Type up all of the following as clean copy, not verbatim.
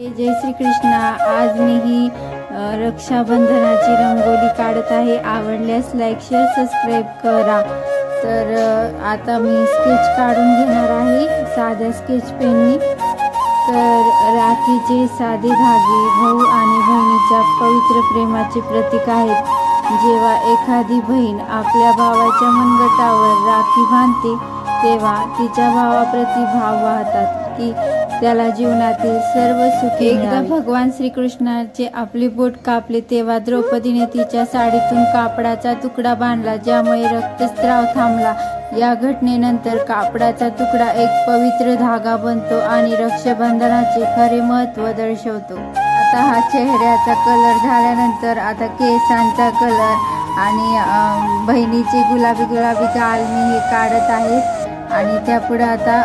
जय श्री कृष्णा। आज मी ही रक्षाबंधनाची रंगोली काढत आहे। आवडल्यास लाईक शेअर सबस्क्राइब करा। तर आता मी स्केच काढून घेणार आहे साध्या स्केच पेननी। तर राखीचे साधे धागे भाऊ आणि बहिणीच्या पवित्र प्रेमाचे प्रतीक आहेत। जेव्हा एखादी बहीण आपल्या भावाच्या मनगटावर राखी बांधते तेव्हा तिच्या भावाप्रती भाव वाहतात की त्याला जीवनातील सर्व सुख। एकदा भगवान श्रीकृष्णाचे आपले बोट कापले तेव्हा द्रौपदीने तिच्या साडीतून कापडाचा तुकडा बांधला, ज्यामुळे रक्तस्राव थांबला। या घटनेनंतर कापडाचा तुकडा एक पवित्र धागा बनतो आणि रक्षाबंधनाचे खरे महत्त्व दर्शवतो। आता हा चेहऱ्याचा कलर झाल्यानंतर आता केसांचा कलर आणि बहिणीचे गुलाबी गुलाबी गाल मी हे काढत आहे। आणि त्यापुढे आता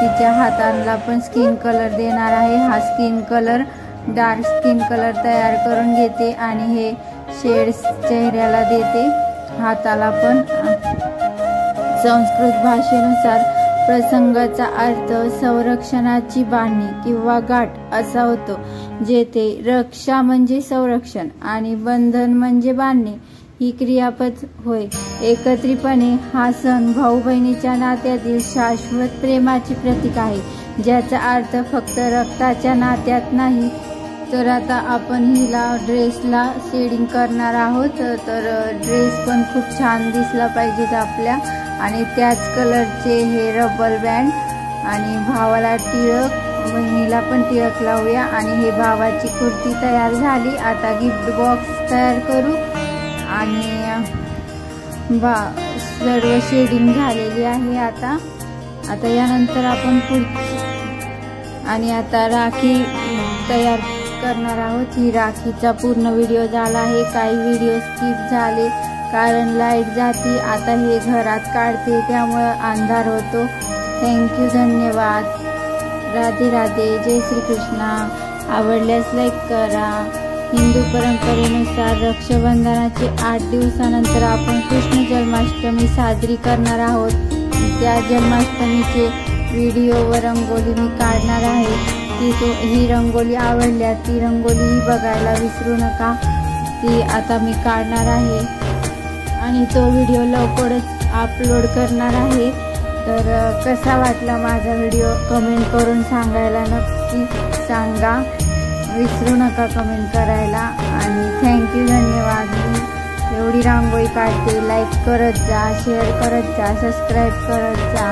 तिच्या हातांना पण स्किन कलर देणार आहे। हा skin colour dark skin colour तयार करून घेते आणि हे शेड्स चेहऱ्याला देते। हाताला पण संस्कृत भाषेनुसार प्रसंगाचा अर्थ संरक्षणाची बांधणी किंवा गाठ असा होतो, जेथे रक्षा म्हणजे संरक्षण आणि बंधन म्हणजे बांधणे ही क्रियापद होय। एकत्रितपणे हा सण भाऊ बहिणीच्या नात्यातील शाश्वत प्रेमाचे प्रतीक आहे, ज्याचा अर्थ फक्त रक्ताच्या नात्यात नाही। तर आता आपण हिला ड्रेसला शेडिंग करणार आहोत। तर ड्रेस पण खूप छान दिसला पाहिजे आपल्या, आणि त्याच कलरचे हे रबर बँड आणि भावाला टिळक, बहिणीला पण टिळक लावूया। आणि हे भावाची कुर्ती तयार झाली। आता गिफ्ट बॉक्स तयार करू आणि सर्व शेडिंग झालेली आहे। आता यानंतर आपण पुढची आणि आता राखी तयार करणार आहोत। ही राखीचा पूर्ण व्हिडिओ झाला आहे, काही व्हिडिओ स्किप झाले कारण लाईट जाती। आता हे घरात काढते त्यामुळे अंधार होतो। थँक्यू, धन्यवाद, राधे राधे, जय श्री कृष्णा। आवडल्यास लाईक करा। हिंदू परंपरेनुसार रक्षाबंधनाचे 8 दिवसानंतर आपण कृष्ण जन्माष्टमी साजरी करणार आहोत। त्या जन्माष्टमीचे व्हिडिओ व रंगोली मी काढणार आहे। ही रंगोली आवडल्यास ती रंगोली बघायला विसरू नका। ती आता मी काढणार आहे आणि तो व्हिडिओ लवकरच अपलोड करणार आहे। तर कसा वाटला माझा व्हिडिओ कमेंट करून सांगायला नक्की सांगा, विसरू नका कमेंट करायला। आणि थँक्यू, धन्यवाद। मी एवढी रांगोळी काढते, लाईक करत जा, शेअर करत जा, सबस्क्राईब करत जा।